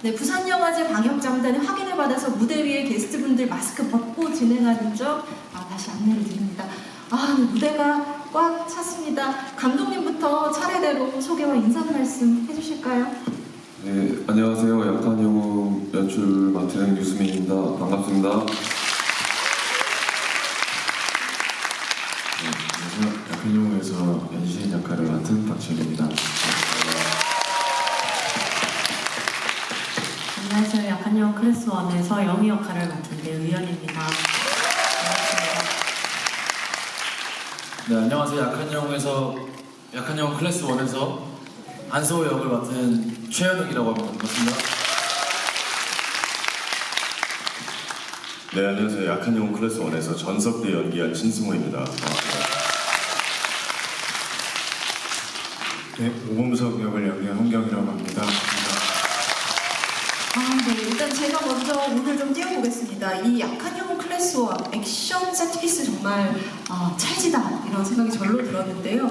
네, 부산영화제 방역장단의 확인을 받아서 무대 위에 게스트분들 마스크 벗고 진행하는 점 다시 안내를 드립니다. 네, 무대가 꽉 찼습니다. 감독님부터 차례대로 소개와 인사 말씀 해주실까요? 네, 안녕하세요. 약한 영웅 연출 맡은 유수민입니다. 반갑습니다. 네, 안녕하세요. 약한 영웅에서 연신 역할을 맡은 박지현입니다. 안녕하세요. 약한 영웅 클래스 1에서 영희 역할을 맡은 배우연입니다. 네, 안녕하세요. 약한 영웅 클래스 1에서 안소호 역을 맡은 최현욱이라고 합니다. 반갑습니다. 네, 안녕하세요. 약한 영웅 클래스 1에서 전석대 연기한 신승호입니다. 반갑습니다. 네, 오범석 역을 연기한 홍경이라고 합니다. 네, 일단 제가 먼저 오늘 좀 띄워보겠습니다. 이 약한 영웅 클래스 1 액션 세트피스 정말 찰지다 이런 생각이 절로 들었는데요.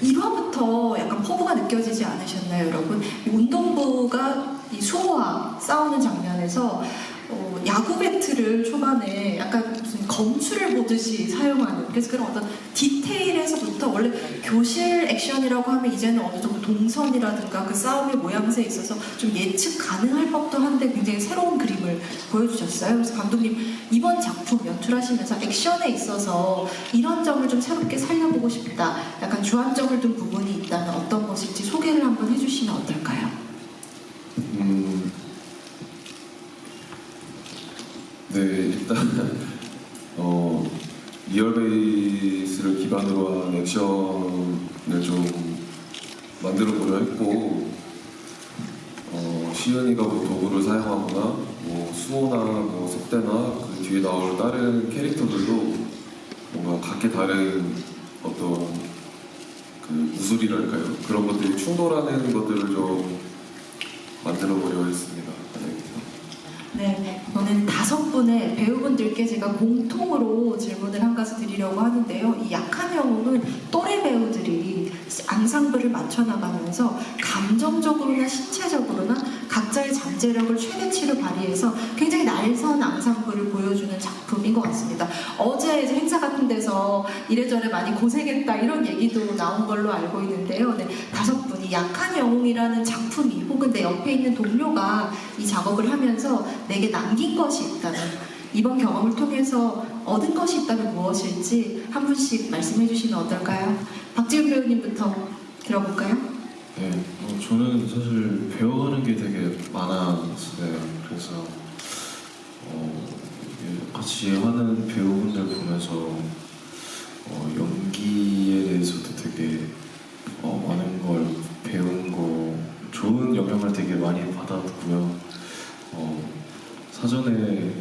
1화부터 약간 퍼부가 느껴지지 않으셨나요, 여러분? 이 운동부가 이 수호와 싸우는 장면에서 야구 배트를 초반에 약간 무슨 검수를 보듯이 사용하는, 그래서 그런 어떤 디테일에서부터 원래 교실 액션이라고 하면 이제는 어느 정도 동선이라든가 그 싸움의 모양새에 있어서 좀 예측 가능할 법도 한데 굉장히 새로운 그림을 보여주셨어요. 그래서 감독님 이번 작품 연출하시면서 액션에 있어서 이런 점을 좀 새롭게 살려보고 싶다, 약간 주안점을 둔 부분이 있다면 어떤 것일지 소개를 한번 해주시면 어떨까요? 네, 일단 리얼 베이스를 기반으로 한 액션을 좀 만들어 보려 했고, 시은이가 뭐 도구를 사용하거나 뭐 수호나 뭐 속대나 그 뒤에 나올 다른 캐릭터들도 뭔가 각기 다른 어떤 그 무술이랄까요? 그런 것들이 충돌하는 것들을 좀 만들어 보려 했습니다. 네, 오늘 5분의 배우분들께 제가 공통으로 질문을 한 가지 드리려고 하는데요. 이 약한 영웅은 또래 배우들이 앙상블을 맞춰나가면서 감정적으로나 신체적으로나 각자의 잠재력을 최대치로 발휘해서 굉장히 날선 앙상블을 보여주는 작품인 것 같습니다. 어제 이제 행사 같은 데서 이래저래 많이 고생했다 이런 얘기도 나온 걸로 알고 있는데요. 네, 5분이 약한 영웅이라는 작품이 혹은 내 옆에 있는 동료가 이 작업을 하면서 내게 남긴 것이 있다면, 이번 경험을 통해서 얻은 것이 있다면 무엇일지 한 분씩 말씀해 주시면 어떨까요? 박지훈 배우님부터 들어볼까요? 네, 저는 사실 배워가는 게 되게 많았어요. 그래서 같이 하는 배우분들 보면서 연기에 대해서도 되게 많은 걸 배운 거, 좋은 영향을 되게 많이 받았고요. 사전에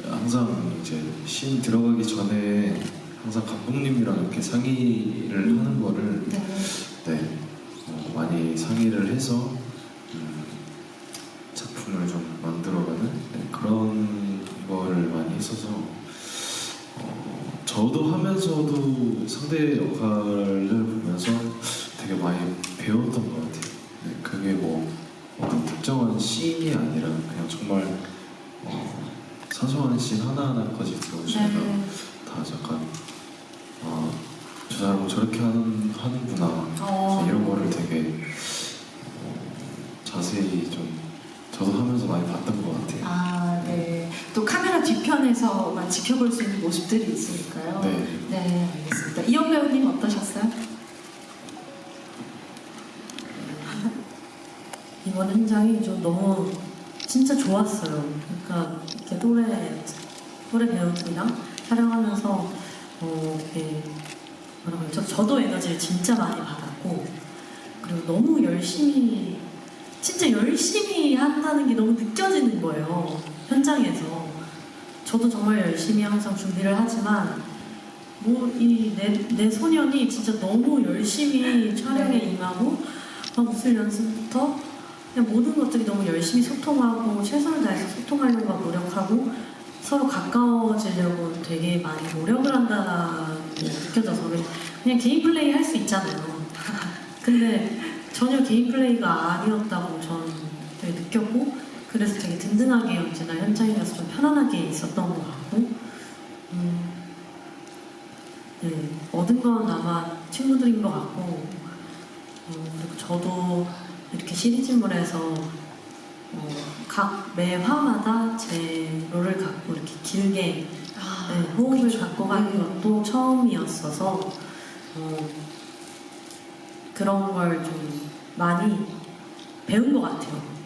항상 이제 씬 들어가기 전에 항상 감독님이랑 이렇게 상의를 하는 거를 많이 상의를 해서 작품을 좀 만들어가는 그런 거를 많이 했어서 저도 하면서도 상대 역할을 보면서 되게 많이 배웠던 것 같아요. 그게 뭐 어떤 특정한 씬이 아니라 그냥 정말 사소한 씬 하나하나까지 들어오시면 다 약간 저 사람은 저렇게 하는구나 이런 거를 되게 자세히 좀 저도 하면서 많이 봤던 것 같아요. 네. 또 카메라 뒤편에서만 지켜볼 수 있는 모습들이 있으니까요. 네, 알겠습니다. 이영 배우님 어떠셨어요? 이번 현장이 좀 너무 진짜 좋았어요. 그러니까 이렇게 또래 배우들이랑 촬영하면서 이렇게 뭐라 그러죠? 저도 에너지를 진짜 많이 받았고, 그리고 너무 진짜 열심히 한다는 게 너무 느껴지는 거예요, 현장에서. 저도 정말 열심히 항상 준비를 하지만 내 소년이 진짜 너무 열심히 촬영에 임하고 막 웃을 연습부터 그냥 모든 것들이 너무 열심히 소통하고 최선을 다해서 소통하려고 막 노력하고 서로 가까워지려고 되게 많이 노력을 한다는 게 느껴져서, 그냥 개인 플레이 할 수 있잖아요. 근데 전혀 개인 플레이가 아니었다고 저는 되게 느꼈고, 그래서 든든하게 언제나 현장에 가서 좀 편안하게 있었던 것 같고 네, 얻은 건 아마 친구들인 것 같고 그리고 저도 이렇게 시리즈물에서 각 매 화마다 제 롤을 갖고 이렇게 길게 네, 호흡을 갖고 가는 것도 처음이었어서 그런 걸 좀 많이 배운 것 같아요.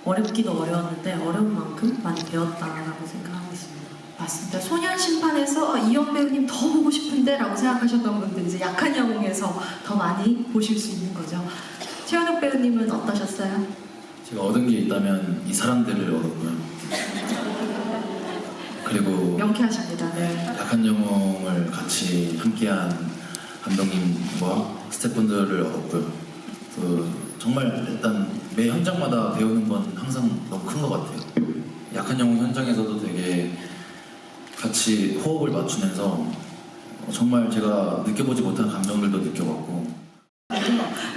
어렵기도 어려웠는데 어려운 만큼 많이 배웠다라고 생각하고 있습니다. 맞습니다. 소년 심판에서 이영 배우님 더 보고 싶은데 라고 생각하셨던 분들 이제 약한 영웅에서 더 많이 보실 수 있는 거죠. 최현욱 배우님은 어떠셨어요? 제가 얻은 게 있다면 이 사람들을 얻었고요. 그리고 명쾌하십니다. 네. 약한 영웅을 같이 함께한 감독님과 스태프분들을 얻었고요. 정말 일단 매 현장마다 배우는 건 항상 너무 큰 것 같아요. 약한 영웅 현장에서도 되게 같이 호흡을 맞추면서 정말 제가 느껴보지 못한 감정들도 느껴봤고.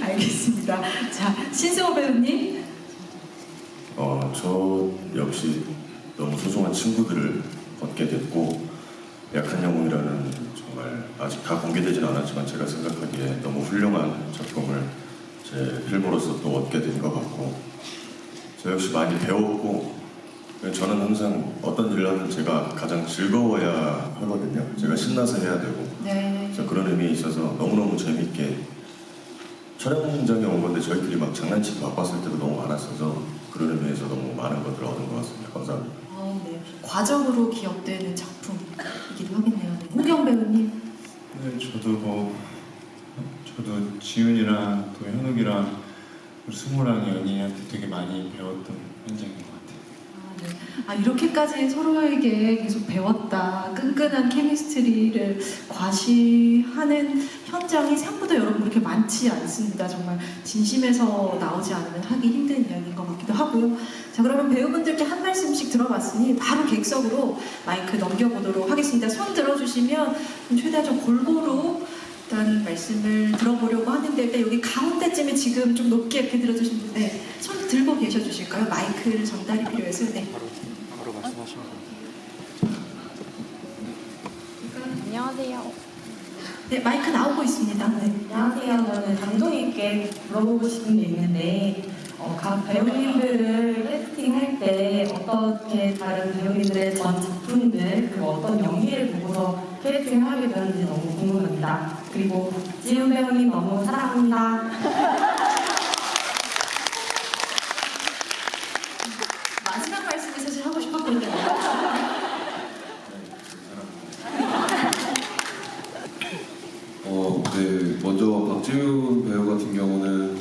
알겠습니다. 자, 신승호 배우님. 저 역시 너무 소중한 친구들을 얻게 됐고 약한 영웅이라는 정말 아직 다 공개되진 않았지만 제가 생각하기에 너무 훌륭한 작품을 제 필모로서 또 얻게 된 것 같고 저 역시 많이 배웠고 저는 항상 어떤 일을 하든 제가 가장 즐거워야 하거든요. 제가 신나서 해야 되고 네. 그래서 그런 의미에 있어서 너무너무 재밌게 촬영장에 온 건데 저희끼리 막 장난치고 바빴을 때도 너무 많았어서 그런 의미에서 너무 많은 것들을 얻은 것 같습니다. 감사합니다. 네. 과정으로 기억되는 작품이기도 하겠네요. 네. 홍경 배우님. 네, 저도 지훈이랑 또 현욱이랑 우리 승우랑 연희한테 되게 많이 배웠던 현장인 것 같아요. 이렇게까지 서로에게 계속 배웠다, 끈끈한 케미스트리를 과시하는 현장이 생각보다 여러분 그렇게 많지 않습니다. 정말 진심에서 나오지 않으면 하기 힘든 이야기인 것 같기도 하고요. 자, 그러면 배우분들께 한 말씀씩 들어봤으니 바로 객석으로 마이크 넘겨보도록 하겠습니다. 손 들어주시면 최대한 좀 골고루 일단 말씀을 들어보려고 하는데 일단 여기 가운데쯤에 지금 좀 높게 이렇게 들어주신 분, 네, 손 들고 계셔 주실까요? 마이크를 전달이 필요해서. 네. 바로 말씀하시면 안녕하세요. 네, 마이크 나오고 있습니다. 네. 안녕하세요. 저는 감독님께 물어보고 싶은 게 있는데 각 배우님들을 캐스팅할 때 어떻게 다른 배우님들의 전 작품들 그리고 어떤 연기를 보고서 캐스팅하게 되는지 너무 궁금합니다. 그리고 지훈 배우님 너무 사랑합니다. 마지막 말씀을 사실 하고 싶었거든요. 네, 먼저 박지훈 배우 같은 경우는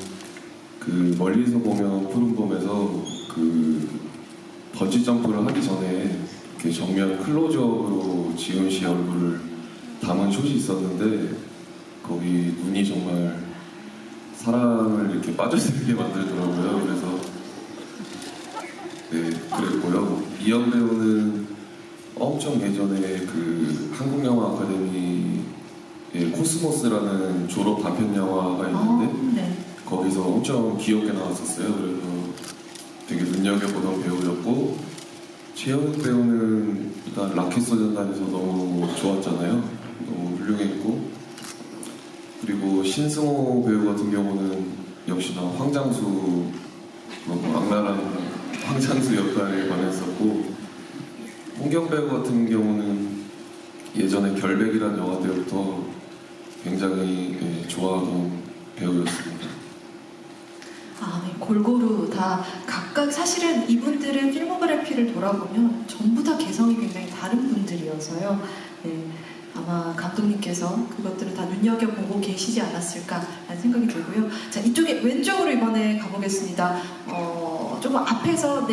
그 멀리서 보면 푸른 봄에서 그 번지 점프를 하기 전에 이렇게 정면 클로즈업으로 지훈 씨 얼굴을 담은 숏이 있었는데 거기 눈이 정말 사람을 이렇게 빠져들게 만들더라고요. 그래서 네, 그랬고요. 이현 배우는 엄청 예전에 그 한국영화 아카데미의 코스모스라는 졸업 단편 영화가 있는데 네. 거기서 엄청 귀엽게 나왔었어요. 그래서 되게 눈여겨보던 배우였고 최현욱 배우는 일단 라켓 소년단에서 너무 좋았잖아요. 너무 훌륭했고 그리고 신승호 배우 같은 경우는 역시나 황장수 악랄한 황장수 역할에 관했었고 홍경 배우 같은 경우는 예전에 결백이라는 영화 때부터 굉장히 좋아하던 배우였습니다. 네, 골고루 다 각각 사실은 이분들의 필모그래피를 돌아보면 전부 다 개성이 굉장히 다른 분들이어서요. 네, 아마 감독님께서 그것들을 다 눈여겨보고 계시지 않았을까라는 생각이 들고요. 자, 이쪽에 왼쪽으로 이번에 가보겠습니다. 조금 앞에서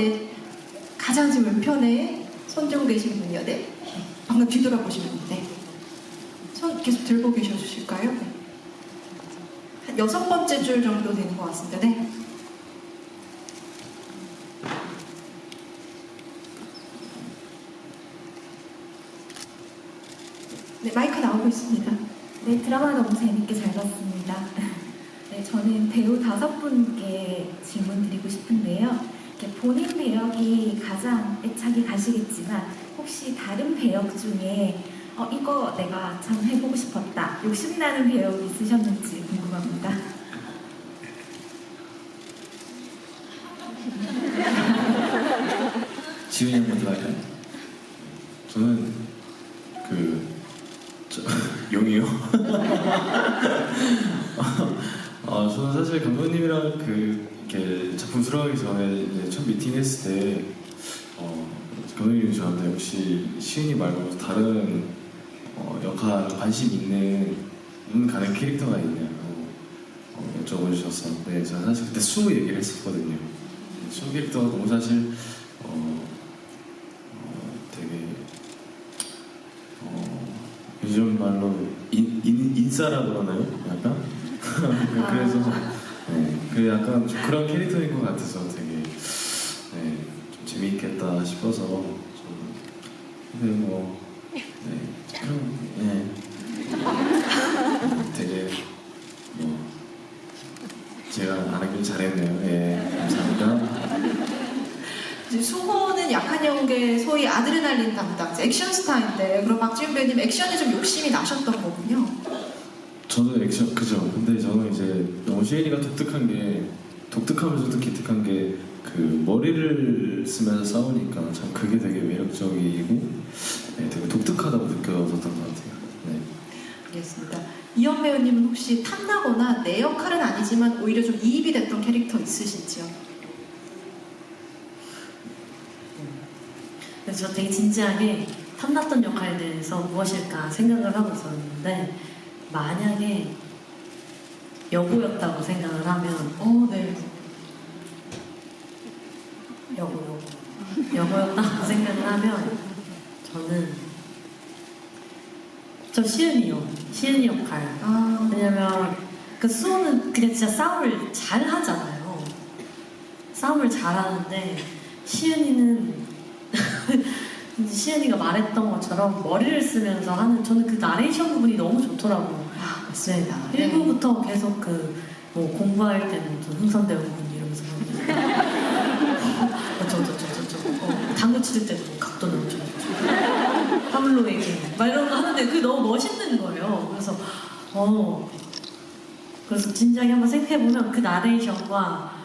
가장 지금 왼편에 손 들고 계시는 분이요. 네, 방금 뒤돌아보시면 네. 손 계속 들고 계셔 주실까요? 네. 한 6번째 줄 정도 되는 것 같습니다. 네. 네, 마이크 나오고 있습니다. 네, 드라마 너무 재밌게 잘 봤습니다. 네, 저는 배우 5분께 질문 드리고 싶은데요. 이렇게 본인 배역이 가장 애착이 가시겠지만 혹시 다른 배역 중에 이거 내가 참 해보고 싶었다 욕심나는 배역이 있으셨는지 궁금합니다. 지훈이 형 먼저 할까요? 저는 용이요. 저는 사실 감독님이랑 이렇게 작품 들어가기 전에 이제 첫 미팅했을 때 감독님이 저한테 혹시 시은이 말고 다른 역할 관심 있는 가는 캐릭터가 있냐고 여쭤보셨었는데 저는 사실 그때 수호 얘기를 했었거든요. 수호 캐릭터가 너무 사실 되게 요즘 말로 인싸라 그러나요? 약간? 그래서 그 약간 좀 그런 캐릭터인 것 같아서 되게 좀 재미있겠다 싶어서 저는 근데 되게 제가 안 하길 잘했네요. 감사합니다. 이제 수호는 약한 영웅의 소위 아드레날린 담당자, 액션 스타인데 그럼 박지훈 배우님 액션에 좀 욕심이 나셨던 거군요. 저도 액션 그죠. 근데 저는 이제 너무 시은이가 독특하면서도 기특한 게 그 머리를 쓰면서 싸우니까 참 그게 되게 매력적이고 되게 독특하다고 느껴졌던 것 같아요. 네. 알겠습니다. 이현 배우님은 혹시 탐나거나 내 역할은 아니지만 오히려 좀 이입이 됐던 캐릭터 있으신지요? 그래서 저 되게 진지하게 탐났던 역할에 대해서 무엇일까 생각을 하고 있었는데 만약에 여고였다고 생각을 하면 네. 여고였다고 생각을 하면 저 시은이 역할. 왜냐면 그 수호는 그냥 진짜 싸움을 잘 하잖아요. 싸움을 잘 하는데 시은이는 시은이가 말했던 것처럼 머리를 쓰면서 하는 저는 그 나레이션 부분이 너무 좋더라고요. 맞습니다. 1부부터 계속 뭐 공부할 때는 좀 흥선대원군 이러면서 당구 칠 때도 각도 넣어줘 하물로 얘기 막 이런 거 하는데 그게 너무 멋있는 거예요. 그래서 진지하게 한번 생각해보면 그 나레이션과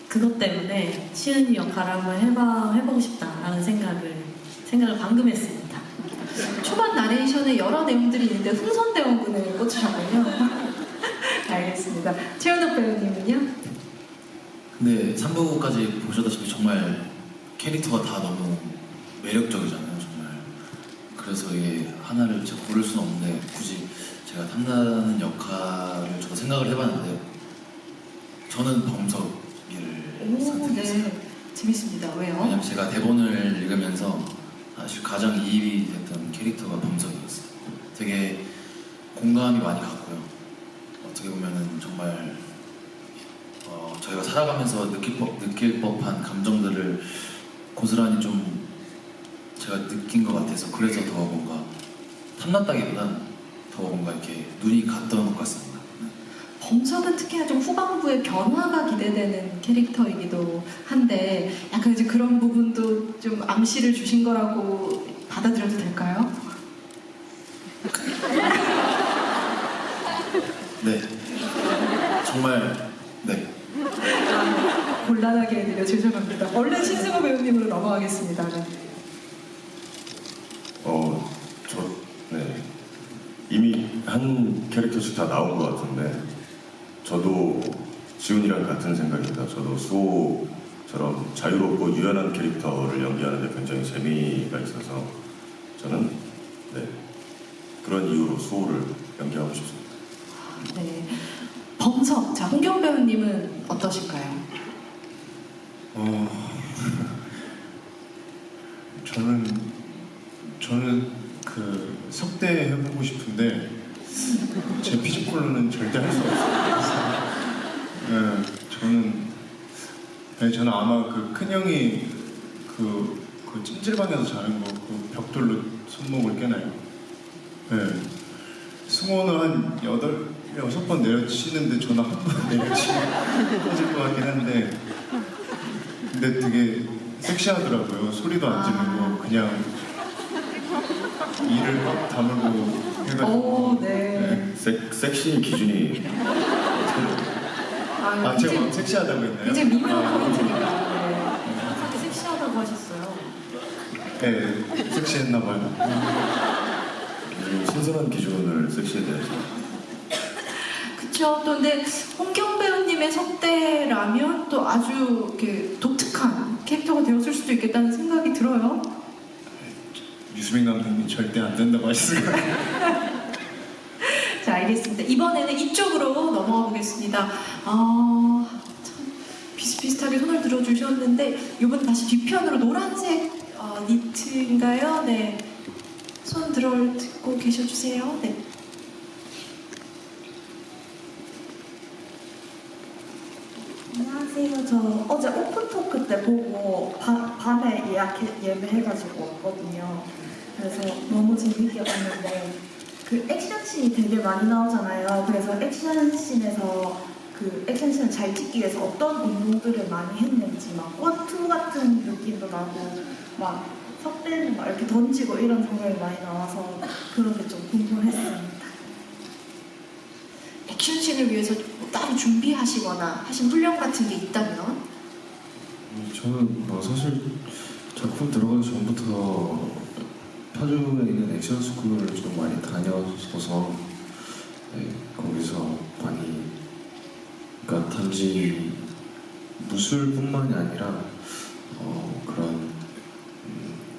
그것 때문에 시은이 역할을 한번 해보고 싶다라는 생각을 방금 했습니다. 초반 나레이션에 여러 내용들이 있는데 흥선대원군을 꽂으셨군요. 알겠습니다. 최현욱 배우님은요? 근데 3부까지 보셨다시피 정말 캐릭터가 다 너무 매력적이잖아요, 정말. 그래서 이게 하나를 제가 고를 수는 없는데 굳이 제가 탐나는 역할을 저도 생각을 해봤는데 저는 범석이를 선택했어요. 네. 재밌습니다. 왜요? 왜냐면 제가 대본을 읽으면서 사실 가장 이입이 됐던 캐릭터가 범석이었어요. 되게 공감이 많이 갔고요. 어떻게 보면은 정말 저희가 살아가면서 느낄 법한 감정들을 고스란히 좀 제가 느낀 것 같아서 그래서 더 뭔가 탐났다기보단 더 뭔가 이렇게 눈이 갔던 것 같습니다. 범석은 특히나 좀 후반부에 변화가 기대되는 캐릭터이기도 한데 약간 이제 그런 부분도 좀 암시를 주신 거라고 받아들여도 될까요? 네. 정말 네. 곤란하게 해드려 죄송합니다. 얼른 신승호 배우님으로 넘어가겠습니다. 이미 한 캐릭터씩 다 나온 것 같은데 저도 지훈이랑 같은 생각입니다. 저도 수호처럼 자유롭고 유연한 캐릭터를 연기하는 데 굉장히 재미가 있어서 저는 그런 이유로 수호를 연기하고 싶습니다. 네. 범석, 자 홍경 배우님은 어떠실까요? 저는 그 석대 해보고 싶은데 제 피지컬로는 절대 할 수 없어요. 저는 아마 그 큰형이 그 찜질방에서 자는 거 그 벽돌로 손목을 깨나요. 승호는 한 6번 내려치는데 저는 한 번 내려치면 터질 것 같긴 한데 근데 되게 섹시하더라고요. 소리도 안 지르고 그냥 이를 꽉 다물고 해가지고. 오, 네. 섹시 기준이 아, 제가 막 섹시하다고 했나요? 이제 미묘한 포인트니까. 네. 정확하게 섹시하다고 하셨어요. 네, 섹시했나봐요. 신선한 기준을 섹시에 대해서 그쵸. 또 근데 홍경 배우님의 속대라면 또 아주 이렇게 독특한 캐릭터가 되었을 수도 있겠다는 생각이 들어요. 유수민 감독님 절대 안 된다고 하셨을 거예요. 자, 알겠습니다. 이번에는 이쪽으로 넘어가 보겠습니다. 참 비슷비슷하게 손을 들어주셨는데 이번 다시 뒤편으로 노란색 니트인가요? 네. 손 들고 계셔주세요. 네. 안녕하세요. 저 어제 오픈토크 때 보고 밤에 예매해가지고 왔거든요. 그래서 너무 재밌게 봤는데 그 액션씬이 되게 많이 나오잖아요. 그래서 액션씬에서 그 액션씬을 잘 찍기 위해서 어떤 운동들을 많이 했는지 막 권투 같은 느낌도 나고 막 석대는 막 이렇게 던지고 이런 장면이 많이 나와서 그런 게 좀 궁금했습니다. 액션씬을 위해서 뭐 따로 준비하시거나 하신 훈련 같은 게 있다면? 저는 뭐 사실 작품 들어가기 전부터 파주에 있는 액션 스쿨을 좀 많이 다녔어서 네, 거기서 많이 그러니까 단지 무술뿐만이 아니라 그런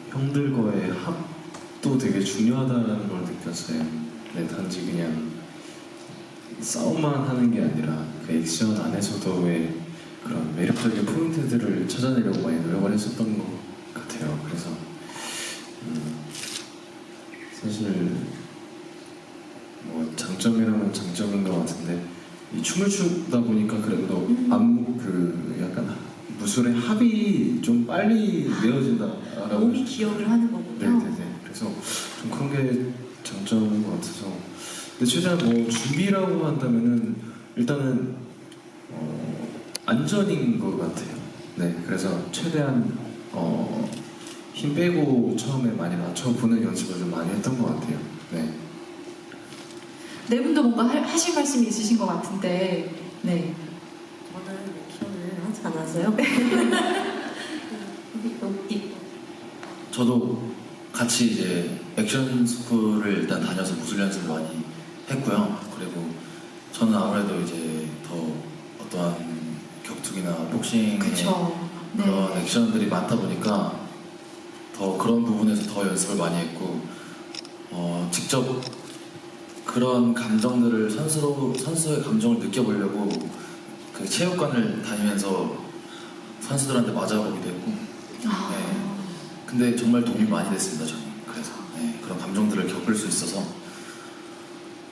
형들과의 합도 되게 중요하다는 걸 느꼈어요. 네, 단지 그냥 싸움만 하는 게 아니라 그 액션 안에서도의 그런 매력적인 포인트들을 찾아내려고 많이 노력을 했었던 것 같아요. 그래서 사실 뭐 장점이라면 장점인 것 같은데 이 춤을 추다 보니까 그래도 안무 그 약간 무술의 합이 좀 빨리 내어진다라고 몸이 기억을 하는 거군요. 네네네. 그래서 좀 그런 게 장점인 것 같아서. 근데 최대한 뭐 준비라고 한다면은 일단은 안전인 것 같아요. 네, 그래서 최대한 힘 빼고 처음에 많이 맞춰보는 연습을 좀 많이 했던 것 같아요. 네. 네 분도 뭔가 하실 말씀이 있으신 것 같은데, 네. 저는 액션을 하지 않아서요. 저도 같이 이제 액션 스쿨을 일단 다녀서 무술 연습을 많이 했고요. 그리고 저는 아무래도 이제 더 어떠한 격투기나 복싱의 그쵸. 네. 그런 액션들이 많다 보니까 더 그런 부분에서 더 연습을 많이 했고 직접 그런 감정들을 선수의 감정을 느껴보려고 그 체육관을 다니면서 선수들한테 맞아보기도 했고 네. 근데 정말 도움이 많이 됐습니다. 저는 그래서 네, 그런 감정들을 겪을 수 있어서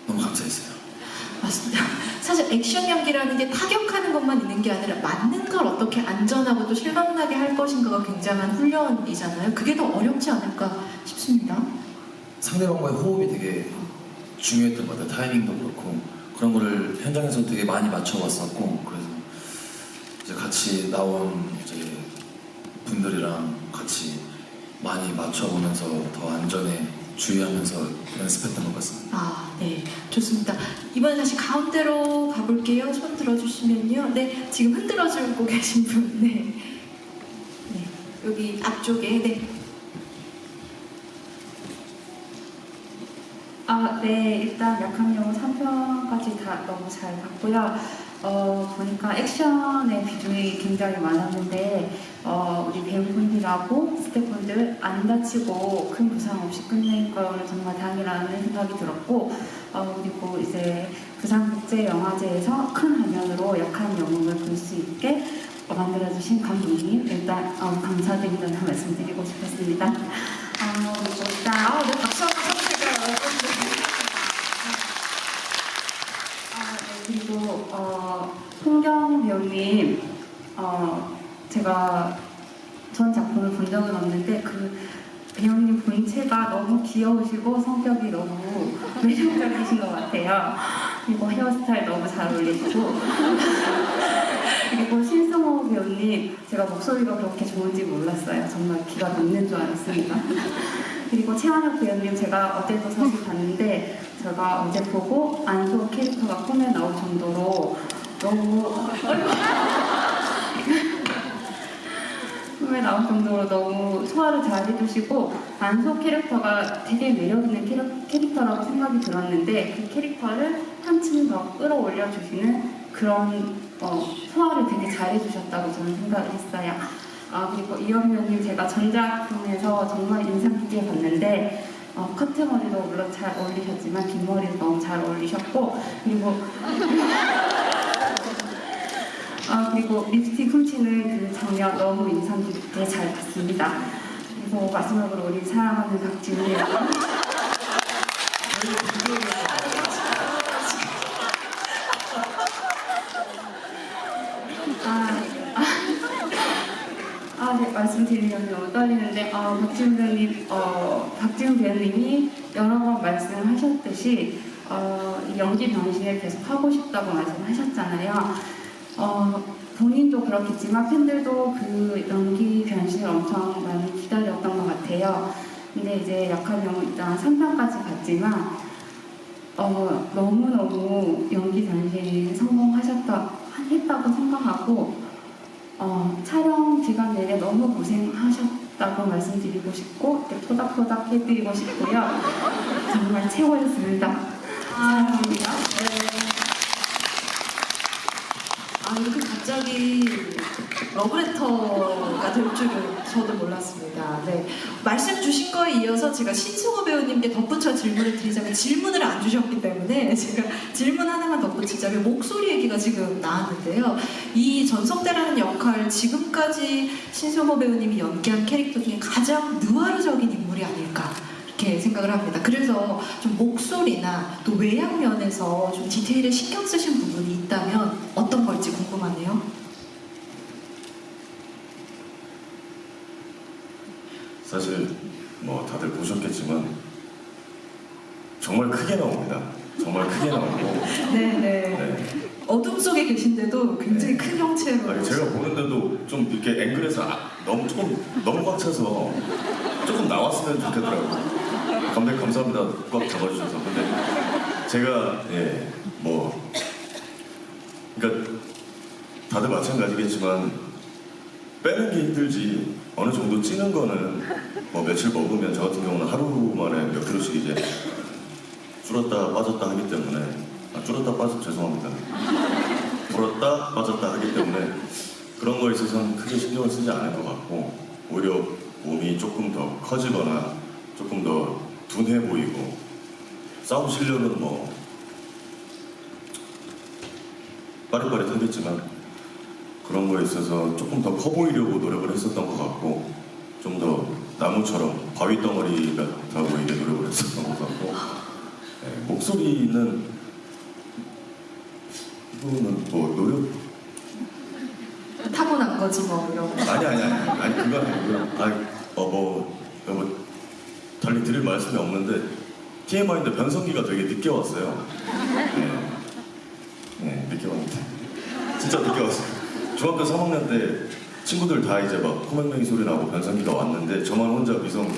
너무 감사했어요. 맞습니다. 사실 액션 연기라는 게 타격하는 것만 있는 게 아니라 맞는 걸 어떻게 안전하고 또 실감나게 할 것인가가 굉장한 훈련이잖아요. 그게 더 어렵지 않을까 싶습니다. 상대방과의 호흡이 되게 중요했던 것 같아요. 타이밍도 그렇고 그런 거를 현장에서 되게 많이 맞춰봤었고 그래서 이제 같이 나온 이제 분들이랑 같이 많이 맞춰보면서 더 안전에 주의하면서 연습했던 것 같습니다. 아, 네. 좋습니다. 이번에 다시 가운데로 가볼게요. 손 들어주시면요. 네. 지금 흔들어주고 계신 분. 네. 네. 여기 앞쪽에. 네. 네, 일단 약한 영웅 3편까지 다 너무 잘 봤고요. 보니까 액션의 비중이 굉장히 많았는데, 우리 배우분들하고 스태프분들 안 다치고 큰 부상 없이 끝낸 걸 정말 다행이라는 생각이 들었고, 그리고 이제 부산국제영화제에서 큰 화면으로 약한 영웅을 볼 수 있게 만들어주신 감독님, 일단 감사드린다는 말씀드리고 싶었습니다. 그리고 일단, 네. 박수 한번 쳐주실까요? 그리고 홍경 배우님 제가 전 작품을 본 적은 없는데 그 배우님 본체가 너무 귀여우시고 성격이 너무 매력적이신 것 같아요. 그리고 헤어스타일 너무 잘 어울리시고 그리고 신성 신승호 배우님, 제가 목소리가 그렇게 좋은지 몰랐어요. 정말 귀가 녹는 줄 알았습니다. 그리고 최완혁 배우님, 제가 어제도 사실 봤는데 제가 어제 보고 안소 캐릭터가 꿈에 나올 정도로 너무 꿈에 나올 정도로 너무 소화를 잘 해주시고 안소 캐릭터가 되게 매력 있는 캐릭터라고 생각이 들었는데 그 캐릭터를 한층 더 끌어올려 주시는 그런 소화를 되게 잘 해주셨다고 저는 생각을 했어요. 그리고 이현 배우님, 제가 전작품에서 정말 인상 깊게 봤는데 커트 머리도 물론 잘 어울리셨지만 긴 머리도 너무 잘 어울리셨고 그리고 립스틱 훔치는 그 장면 너무 인상 깊게 잘 봤습니다. 그리고 마지막으로 우리 사랑하는 박지훈 여러분. 네, 말씀드리면 너무 떨리는데, 박지훈 배우님이 여러 번 말씀하셨듯이, 이 연기 변신을 계속 하고 싶다고 말씀하셨잖아요. 본인도 그렇겠지만 팬들도 그 연기 변신을 엄청 많이 기다렸던 것 같아요. 근데 이제 약한 영웅 일단 3편까지 갔지만, 너무너무 연기 변신이 했다고 생각하고, 촬영 기간 내내 너무 고생하셨다고 말씀드리고 싶고 토닥토닥 해드리고 싶고요. 정말 최고였습니다. 사랑합니다. 이렇게 갑자기 러브레터가 될 줄은 저도 몰랐습니다. 네. 말씀 주신 거에 이어서 제가 신승호 배우님께 덧붙여 질문을 드리자면 질문을 안 주셨기 때문에 제가 질문 하나만 덧붙이자면 목소리 얘기가 지금 나왔는데요. 이 전성대라는 역할 지금까지 신승호 배우님이 연기한 캐릭터 중에 가장 느와르적인 인물이 아닐까 이렇게 생각을 합니다. 그래서 좀 목소리나 또 외양 면에서 좀 디테일에 신경 쓰신 부분이 있다면 어떤 걸지 궁금하네요. 사실 뭐 다들 보셨겠지만 정말 크게 나옵니다. 정말 크게 나오고 네네. 네. 어둠 속에 계신데도 굉장히 큰 형체로. 아니, 제가 보는데도 좀 이렇게 앵글에서 너무 꽉 차서 조금 나왔으면 좋겠더라고요. 감독님 감사합니다. 꽉 잡아주셔서. 근데 제가 그러니까 다들 마찬가지겠지만 빼는 게 힘들지 어느 정도 찌는 거는 뭐 며칠 먹으면 저 같은 경우는 하루 만에 몇 킬로씩 이제 줄었다 빠졌다 하기 때문에 죄송합니다. 줄었다 빠졌다 하기 때문에 그런 거에 있어서는 크게 신경을 쓰지 않을 것 같고 오히려 몸이 조금 더 커지거나 조금 더 둔해 보이고 싸움 실력은 뭐 빠릿빠릿하겠지만 그런 거에 있어서 조금 더 커 보이려고 노력을 했었던 것 같고 좀 더 나무처럼 바위 덩어리 같아 보이게 노력을 했었던 것 같고 목소리는 이거는 뭐 노력 타고난 거지 뭐 이런 거. 아니 그건 아니고요. 달리 드릴 말씀이 없는데 TMI인데 변성기가 되게 늦게 왔어요. 네, 늦게 왔는데 진짜 늦게 왔어요. 중학교 3학년 때 친구들 다 이제 막 코맹맹이 소리 나고 변성기가 왔는데 저만 혼자 미성.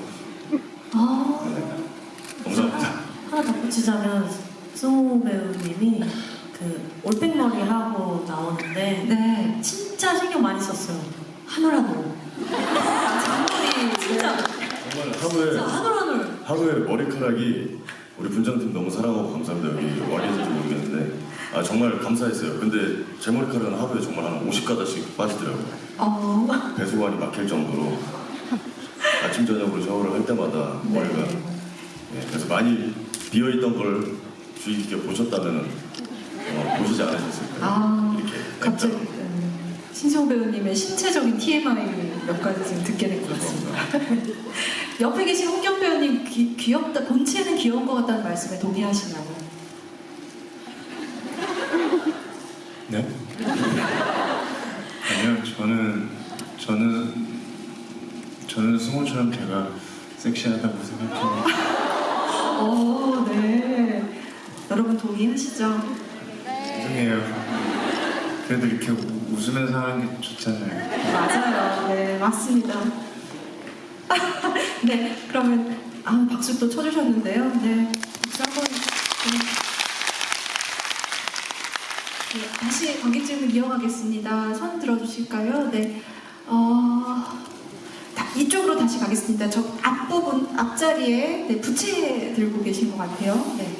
감사합니다. 하나 덧붙이자면 승호 배우님이 그 올백머리 하고 나오는데 네. 진짜 신경 많이 썼어요. 하늘하늘. 장머리 진짜 정말 하루에 머리카락이 우리 분장팀 너무 사랑하고 감사합니다. 여기 와리인지 모르겠는데 정말 감사했어요. 근데 제 머리카락은 하루에 정말 한 50가닥씩 빠지더라고요. 배수관이 막힐 정도로 아침 저녁으로 샤워를 할 때마다 머리가 그래서 많이 비어있던 걸 주의 깊게 보셨다면 보시지 않으셨을까요? 이렇게 갑자기 신승호 배우님의 신체적인 TMI를 몇 가지 지금 듣게 된 것 같습니다. 옆에 계신 홍경 배우님 귀엽다, 본체는 귀여운 것 같다는 말씀에 동의하시나요? 네? 아니요, 저는 승호처럼 제가 섹시하다고 생각해요. 네. 여러분 동의하시죠? 죄송해요. 그래도 이렇게 웃으면서 하는 게 좋잖아요. 맞아요. 네, 맞습니다. 네, 그러면 박수 또 쳐주셨는데요. 네, 박수 한번. 네, 다시 관객 질문 이어가겠습니다. 손 들어주실까요? 네, 이쪽으로 다시 가겠습니다. 저 앞부분, 앞자리에 네, 부채 들고 계신 것 같아요. 네.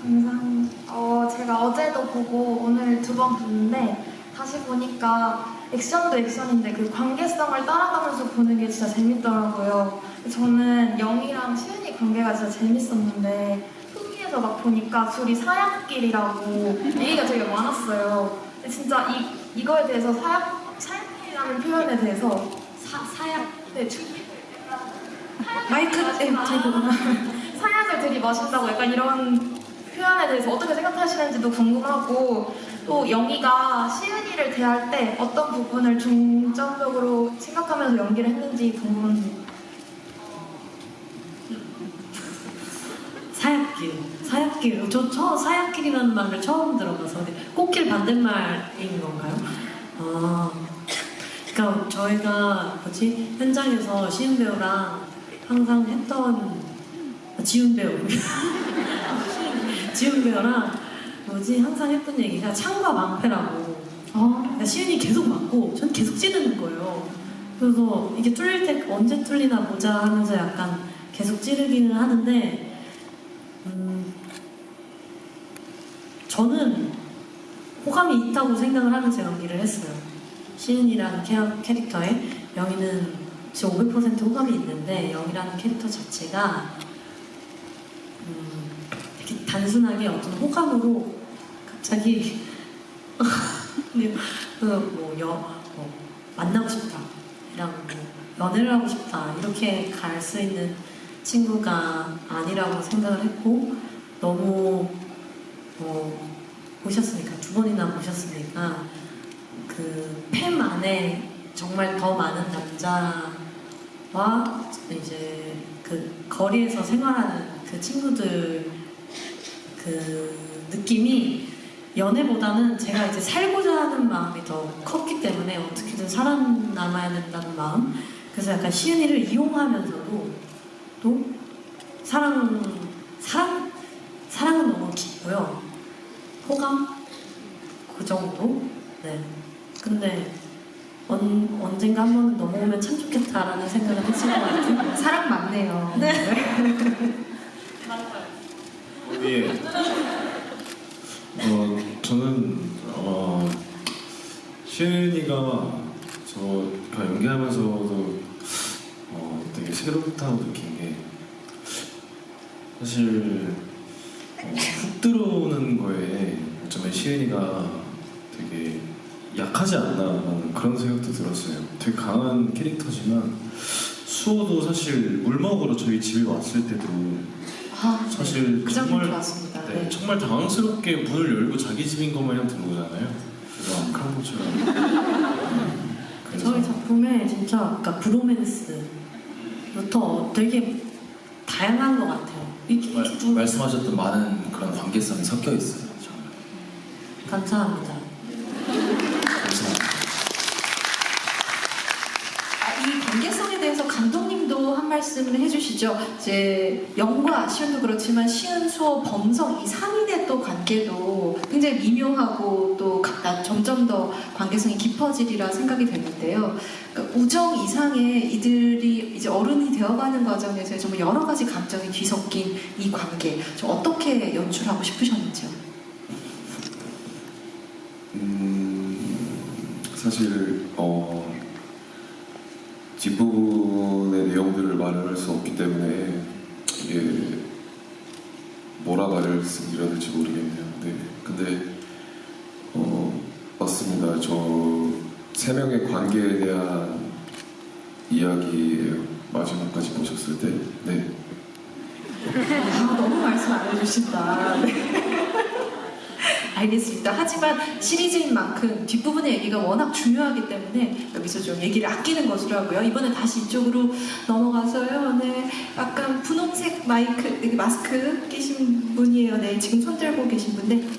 감사합니다. 제가 어제도 보고 오늘 2번 봤는데 다시 보니까 액션도 액션인데 그 관계성을 따라가면서 보는 게 진짜 재밌더라고요. 저는 영희랑 시은이 관계가 진짜 재밌었는데 후기에서 막 보니까 둘이 사약끼리라고 얘기가 되게 많았어요. 근데 진짜 이거에 대해서 사약끼리라는 표현에 대해서 사약? 네, 마이크, 네, 들고. 사약을 들이마신다고 약간 이런 표현에 대해서 어떻게 생각하시는지도 궁금하고 또 영희가 시은이를 대할 때 어떤 부분을 중점적으로 생각하면서 연기를 했는지 궁금합니다. 사약길. 저 사약길이라는 말을 처음 들어봐서 꽃길 반대말인 건가요? 그러니까 저희가 현장에서 시은 배우랑 항상 했던 지훈 배우랑 항상 했던 얘기가 창과 방패라고. 그러니까 시은이 계속 맞고 전 계속 찌르는 거예요. 그래서 이게 뚫릴 때 언제 뚫리나 보자 하면서 약간 계속 찌르기는 하는데 저는 호감이 있다고 생각을 하면서 연기를 했어요. 시은이라는 캐릭터에 영희는 진짜 500% 호감이 있는데 영희라는 캐릭터 자체가 되게 단순하게 어떤 호감으로 갑자기 만나고 싶다, 이랑 연애를 하고 싶다 이렇게 갈 수 있는 친구가 아니라고 생각을 했고 너무 보셨으니까 2번이나 보셨으니까 그 팸 안에 정말 더 많은 남자와 이제 그 거리에서 생활하는 그 친구들 그 느낌이 연애보다는 제가 이제 살고자 하는 마음이 더 컸기 때문에 어떻게든 살아남아야 된다는 마음. 그래서 약간 시은이를 이용하면서도 또 사랑은 너무 깊고요. 호감 그 정도. 네. 근데 언젠가 한 번은 넘어오면 참 좋겠다라는 생각을 했을 것 같아요. 사랑 많네요. 네. 예. 저는 시은이가 저가 연기하면서도 되게 새롭다고 느낀 게 사실 훅 들어오는 거에 어쩌면 시은이가 되게 약하지 않나 하는 그런 생각도 들었어요. 되게 강한 캐릭터지만 수호도 사실 물먹으로 저희 집에 왔을 때도 사실 그 장면 좋았습니다. 네, 네. 정말 당황스럽게 문을 열고 자기 집인 것 마냥 들어오잖아요. 그래서 그런 것처럼. 저희 작품에 진짜 그러니까 브로맨스부터 되게 다양한 것 같아요. 말씀하셨던 많은 그런 관계성이 섞여 있어요. 정말. 감사합니다. 감사합니다. 이 관계성에 대해서 감독님도 한 말씀을 해주시죠. 이제 영과 시은도 그렇지만 시은, 수호, 범성 이 3인의 또 관계도 굉장히 미묘하고 또 각각 점점 더 관계성이 깊어지리라 생각이 되는데요. 그러니까 우정 이상의 이들이 이제 어른이 되어가는 과정에서 정말 여러 가지 감정이 뒤섞인 이 관계, 좀 어떻게 연출하고 싶으셨는지요? 사실 뒷부분의 내용들을 말을 할 수 없기 때문에 이게 뭐라 말씀드려야 될지 모르겠네요. 네, 근데 맞습니다. 저 3명의 관계에 대한 이야기예요. 마지막까지 보셨을 때. 네. 너무 말씀 안 해주신다. 네. 알겠습니다. 하지만 시리즈인 만큼 뒷부분의 얘기가 워낙 중요하기 때문에 여기서 좀 얘기를 아끼는 것으로 하고요. 이번에 다시 이쪽으로 넘어가서요. 네, 약간 분홍색 마스크 끼신 분이에요. 네, 지금 손 들고 계신 분인데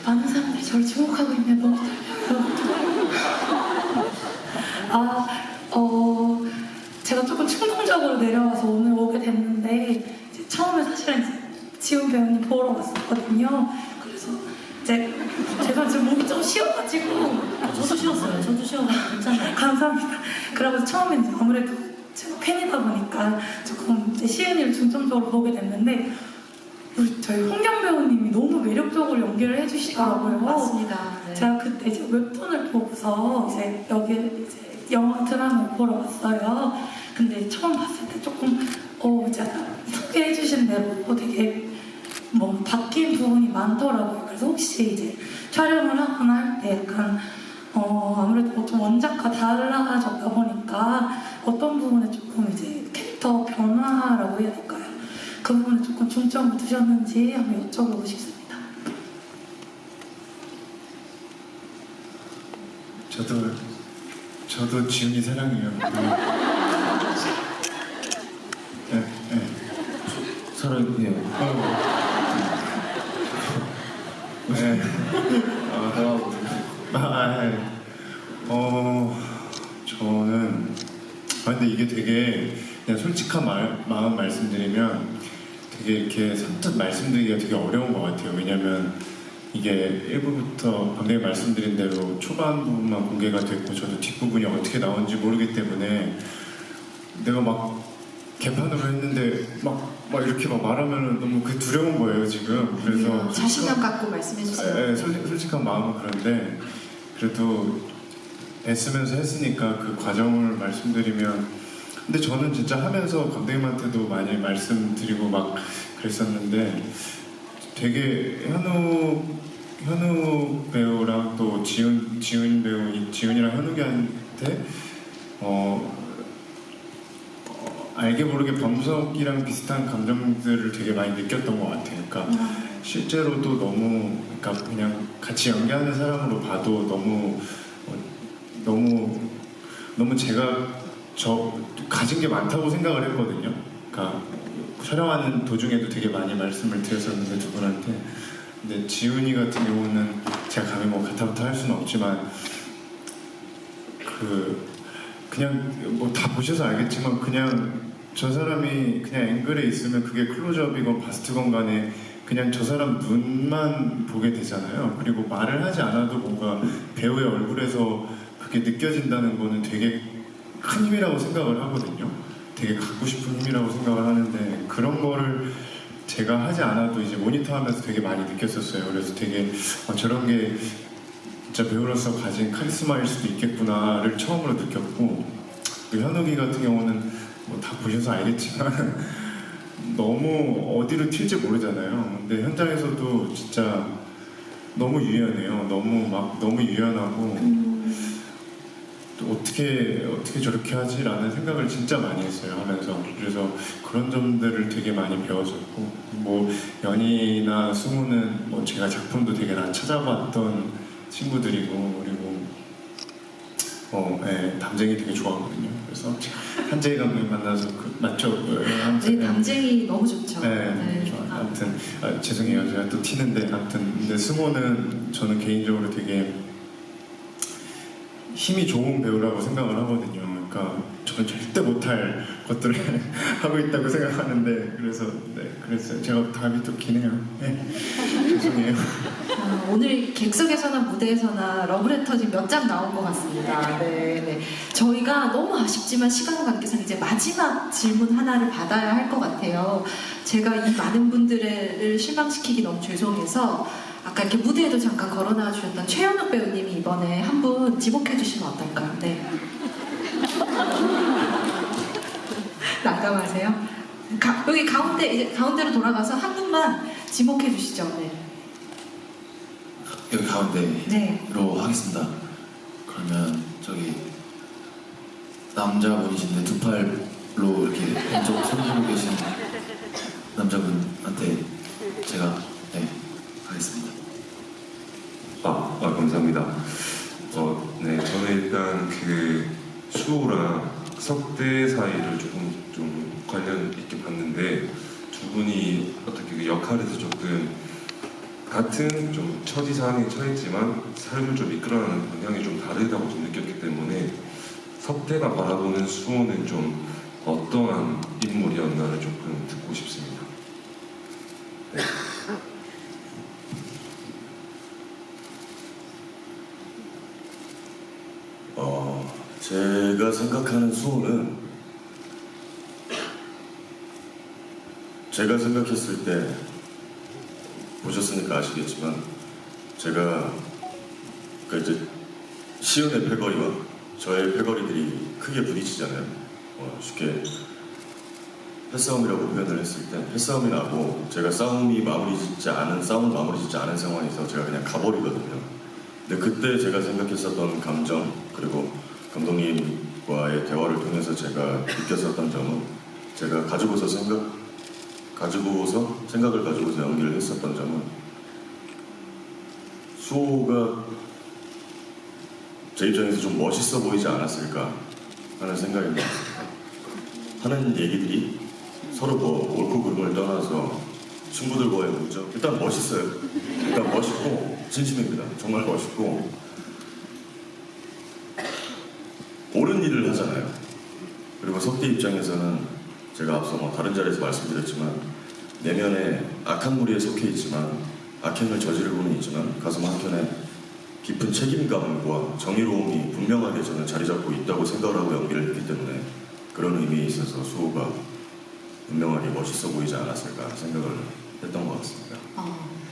많은 사람들이 저를 주목하고 있네요. 너무 떨려요. 제가 조금 충동적으로 내려와서 오늘 오게 됐는데 이제 처음에 사실은 이제 지훈 배우님 보러 왔었거든요. 그래서 이제 제가 지금 몸이 좀 쉬어가지고 저도 쉬었어요. 저도 쉬어가지고 괜찮아요. 감사합니다. 그러면서 처음에 이제 아무래도 제가 팬이다 보니까 조금 이제 시은이를 중점적으로 보게 됐는데 우리 저희 홍경 배우님이 너무 매력적으로 연기를 해주시더라고요. 맞습니다. 네. 제가 그때 이제 웹툰을 보고서 이제 여기 이제 영화 드라마를 보러 왔어요. 근데 처음 봤을 때 조금 제가 소개해주신 대로 되게 뭐 바뀐 부분이 많더라고요. 그래서 혹시 이제 촬영을 하거나 할 때 약간 아무래도 좀 원작과 달라졌다 보니까 어떤 부분에 조금 이제 캐릭터 변화라고 해야 될까요? 그 부분에 조금 중점을 두셨는지 한번 여쭤보고 싶습니다. 저도 지훈이 사랑해요. 네. 사랑해요. 네. 저는 근데 이게 되게 그냥 솔직한 마음 말씀드리면 되게 이렇게 선뜻 말씀드리기가 되게 어려운 것 같아요. 왜냐면 이게 1부부터 방금 말씀드린 대로 초반 부분만 공개가 됐고 저도 뒷부분이 어떻게 나온지 모르기 때문에 내가 막 개판으로 했는데 막 이렇게 막 말하면 너무 그게 두려운 거예요 지금. 그래서 자신감 갖고 말씀해 주세요. 네, 솔직한 마음은 그런데 그래도 애쓰면서 했으니까 그 과정을 말씀드리면 근데 저는 진짜 하면서 감독님한테도 많이 말씀드리고 막 그랬었는데 되게 현우 배우랑 또 지훈 배우 지훈이랑 현욱이한테 알게 모르게 범석이랑 비슷한 감정들을 되게 많이 느꼈던 것 같아요. 그러니까 실제로도 너무 그러니까 그냥 같이 연기하는 사람으로 봐도 너무 제가 가진 게 많다고 생각을 했거든요. 그러니까 촬영하는 도중에도 되게 많이 말씀을 드렸었는데 두 분한테. 근데 지훈이 같은 경우는 제가 감히 뭐 가타부타 할 수는 없지만 그냥 뭐 다 보셔서 알겠지만 그냥 저 사람이 그냥 앵글에 있으면 그게 클로즈업이건 바스트건 간에 그냥 저 사람 눈만 보게 되잖아요. 그리고 말을 하지 않아도 뭔가 배우의 얼굴에서 그게 느껴진다는 거는 되게 큰 힘이라고 생각을 하거든요. 되게 갖고 싶은 힘이라고 생각을 하는데 그런 거를 제가 하지 않아도 이제 모니터하면서 되게 많이 느꼈었어요. 그래서 되게 저런 게 진짜 배우로서 가진 카리스마일 수도 있겠구나를 처음으로 느꼈고 현욱이 같은 경우는 뭐 다 보셔서 알겠지만 너무 어디로 튈지 모르잖아요. 근데 현장에서도 진짜 너무 유연해요. 너무 유연하고 어떻게 저렇게 하지라는 생각을 진짜 많이 했어요 하면서. 그래서 그런 점들을 되게 많이 배웠었고 뭐 연희나 승우는 뭐 제가 작품도 되게 다 찾아봤던 친구들이고 그리고 담쟁이 되게 좋아하거든요. 그래서 한재희 감독님 만나서 맞죠? 네, 담쟁이 너무 좋죠. 네, 좋아요. 아무튼 죄송해요. 제가 또 튀는데 아무튼 근데 승호는 저는 개인적으로 되게 힘이 좋은 배우라고 생각을 하거든요. 그러니까 저는 절대 못할 것들을 하고 있다고 생각하는데 그래서 제가 답이 또 기네요. 네. 죄송해요. 오늘 객석에서나 무대에서나 러브레터 지금 몇 장 나온 것 같습니다. 네. 저희가 너무 아쉽지만 시간 관계상 이제 마지막 질문 하나를 받아야 할 것 같아요. 제가 이 많은 분들을 실망시키기 너무 죄송해서 아까 이렇게 무대에도 잠깐 걸어놔 주셨던 최현욱 배우님이 이번에 한 분 지목해 주시면 어떨까요? 네. 난감하세요? 여기 가운데로 돌아가서 한 분만 지목해 주시죠. 네. 여기 가운데로 네. 하겠습니다. 그러면 저기 남자분이신데 두 팔로 이렇게 왼쪽 손 들고 계신 남자분한테 제가 하겠습니다. 감사합니다. 네, 저는 일단 그 수호랑 석대 사이를 조금 좀 관련 있게 봤는데 두 분이 어떻게 그 역할에서 조금 같은 좀 처지 상황에 처했지만 삶을 좀 이끌어가는 방향이 좀 다르다고 좀 느꼈기 때문에 석대가 바라보는 수호는 좀 어떠한 인물이었나를 조금 듣고 싶습니다. 네. 제가 생각하는 수호는 제가 생각했을 때 보셨으니까 아시겠지만 제가 이제 시은의 패거리와 저의 패거리들이 크게 부딪히잖아요. 쉽게 패싸움이라고 표현을 했을 때 패싸움이 나고 제가 싸움을 마무리 짓지 않은 상황에서 제가 그냥 가버리거든요. 근데 그때 제가 생각했었던 감정 그리고 감독님과의 대화를 통해서 제가 느꼈었던 점은 제가 생각을 가지고서 연기를 했었던 점은 수호가 제 입장에서 좀 멋있어 보이지 않았을까 하는 생각입니다. 하는 얘기들이 서로 옳고 그름을 떠나서 친구들과의 우정 일단 멋있어요. 일단 멋있고 진심입니다. 정말 멋있고 옳은 일을 하잖아요. 그리고 석대 입장에서는 제가 앞서 다른 자리에서 말씀드렸지만 내면에 악한 무리에 속해 있지만 악행을 저지르고는 있지만 가슴 한켠에 깊은 책임감과 정의로움이 분명하게 저는 자리 잡고 있다고 생각을 하고 연기를 했기 때문에 그런 의미에 있어서 수호가 분명하게 멋있어 보이지 않았을까 생각을 했던 것 같습니다.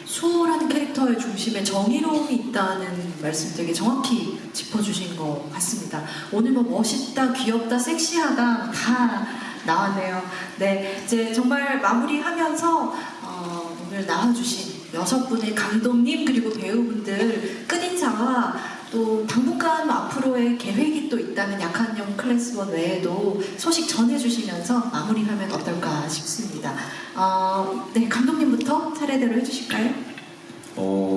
수호라는 캐릭터의 중심에 정의로움이 있다는 말씀 되게 정확히 짚어주신 것 같습니다. 오늘 멋있다, 귀엽다, 섹시하다 다 나왔네요. 네, 이제 정말 마무리하면서 오늘 나와주신 6분의 감독님 그리고 배우분들 끝인사와 또 당분간 앞으로의 계획이 또 있다는 약한 영 클래스 1 외에도 소식 전해주시면서 마무리하면 어떨까 싶습니다. 네, 감독님부터 차례대로 해주실까요?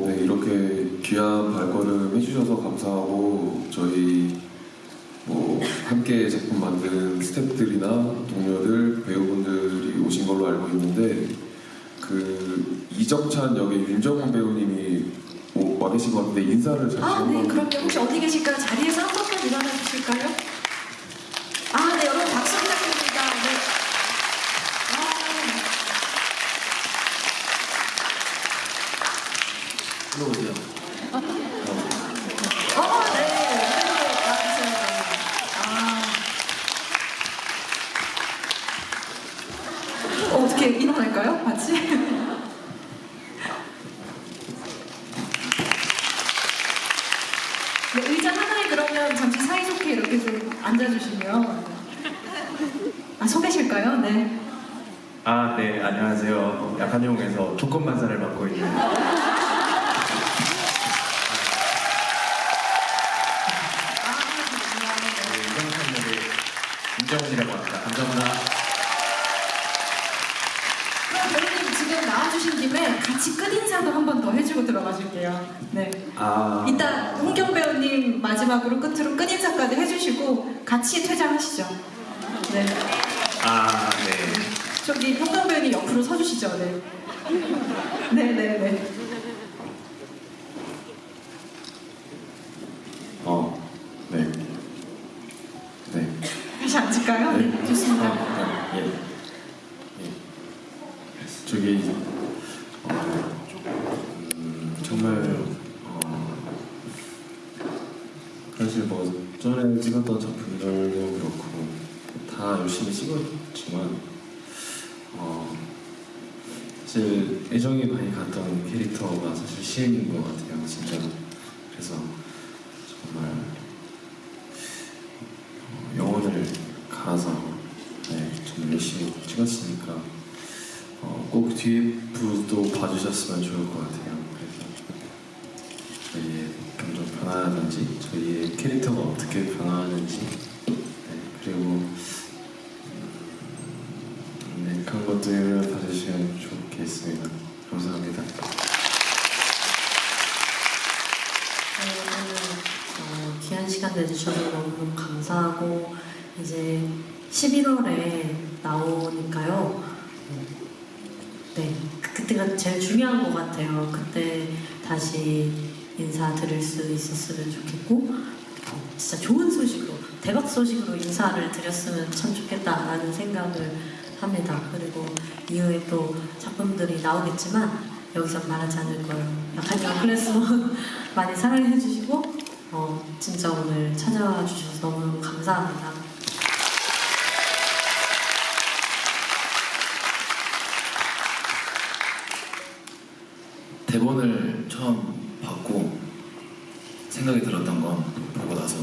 네, 이렇게 귀한 발걸음 해주셔서 감사하고 저희 함께 작품 만든 스태프들이나 동료들, 배우분들이 오신 걸로 알고 있는데 그 이정찬 역의 윤정훈 배우님이 와 계신 것 같은데 인사를 잠시 네, 그럼요. 혹시 어디 계실까요? 자리에서 한 번만 일어나 주실까요? 네, 여러분 박수 부탁드립니다. 네. 불러오세요. 네. 어떻게 일어날까요? 같이? 네, 의자 하나에 그러면 잠시 사이좋게 이렇게 좀 앉아주시면 소개실까요? 네. 네, 안녕하세요. 약한영에서 조건반사를 맡고 있는 이정찬 역의 김정훈이라고 합니다. 감사합니다. 그럼 배우님 지금 나와주신 김에 같이 끝인사도 한 번 더 해주고 들어가실게요. 네. 이따 홍경 배우님 마지막으로 끝으로 끝인사까지 해주시고 같이 퇴장하시죠. 네. 네. 저기 홍경 배우님 옆으로 서주시죠. 네. 네네네. 네. 다시 앉을까요? 네. 좋습니다. 저기 정말 사실 전에 찍었던 작품들도 그렇고 다 열심히 찍었지만 사실 애정이 많이 갔던 캐릭터가 사실 시은인 것 같아요, 진짜로. 그래서 정말 영혼을 갈아서 정말 열심히 찍었으니까 꼭 뒤에 부도 봐주셨으면 좋을 것 같아요. 그래서 저희의 감정 변화라든지 저희의 캐릭터가 어떻게 변화하는지 주셔서 너무 감사하고 이제 11월에 나오니까요. 네, 그때가 제일 중요한 것 같아요. 그때 다시 인사드릴 수 있었으면 좋겠고 진짜 좋은 소식으로 대박 소식으로 인사를 드렸으면 참 좋겠다라는 생각을 합니다. 그리고 이후에 또 작품들이 나오겠지만 여기서 말하지 않을 거예요. 약한 영 클래스원 많이 사랑해 주시고 진짜 오늘 찾아와 주셔서 너무 감사합니다. 대본을 처음 받고 생각이 들었던 건 보고 나서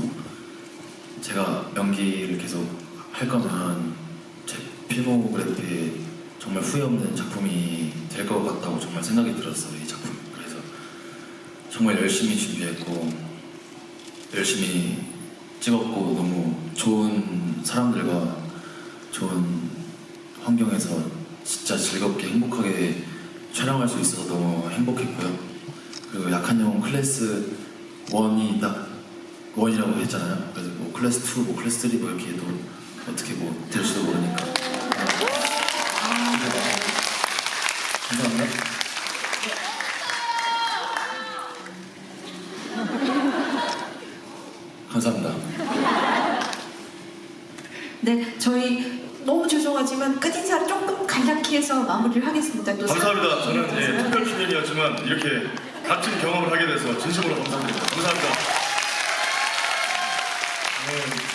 제가 연기를 계속 할 거면 제 필모그래피에 정말 후회 없는 작품이 될 것 같다고 정말 생각이 들었어요, 이 작품. 그래서 정말 열심히 준비했고 열심히 찍었고 너무 좋은 사람들과 좋은 환경에서 진짜 즐겁게 행복하게 촬영할 수 있어서 너무 행복했고요. 그리고 약한 영웅 클래스 1이 딱 1이라고 했잖아요. 그래서 뭐 클래스 2, 뭐 클래스 3 뭐 이렇게 해도 어떻게 뭐 될지도 모르니까. 감사합니다. 감사합니다. 네, 저희 너무 죄송하지만 끝인사를 조금 간략히 해서 마무리를 하겠습니다. 또 감사합니다. 저는 특별 출연이었지만 이렇게 값진 경험을 하게 돼서 진심으로 감사드립니다. 감사합니다.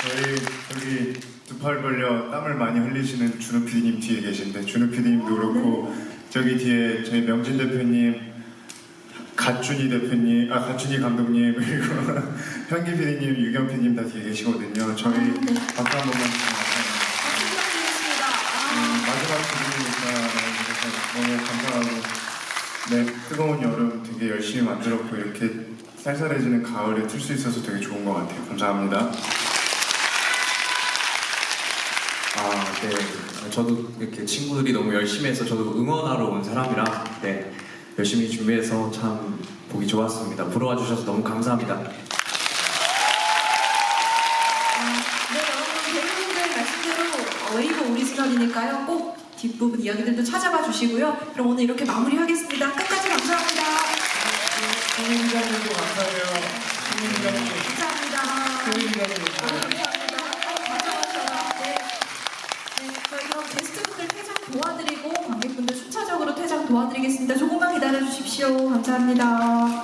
저희 저기 두 팔 벌려 땀을 많이 흘리시는 준우 PD님 뒤에 계신데 준우 PD님도 그렇고 저기 뒤에 저희 명진 대표님, 갓준이 대표님, 갓준이 감독님 그리고 현기 PD님, 유경 PD님 다 뒤에 계시거든요. 저희 박수 한 번만 주시면 마지막 주문이니까 너무 감사하고 네 뜨거운 여름 되게 열심히 만들었고 이렇게 쌀쌀해지는 가을에 틀 수 있어서 되게 좋은 것 같아요. 감사합니다. 네. 저도 이렇게 친구들이 너무 열심히 해서 저도 응원하러 온 사람이라 네, 열심히 준비해서 참 보기 좋았습니다. 불러와 주셔서 너무 감사합니다. 네, 여러분 배우분들 말씀대로 웨이브 오리지널이니까요. 꼭 뒷부분 이야기들도 찾아봐 주시고요. 그럼 오늘 이렇게 마무리하겠습니다. 끝까지 감사합니다. 조민 기자님도 감사해요. 조민 기자님. 감사합니다. 조민 기자님. 감사합니다. 저희 그럼 게스트분들 퇴장 도와드리고 관객분들 순차적으로 퇴장 도와드리겠습니다. 조금만 기다려 주십시오. 감사합니다.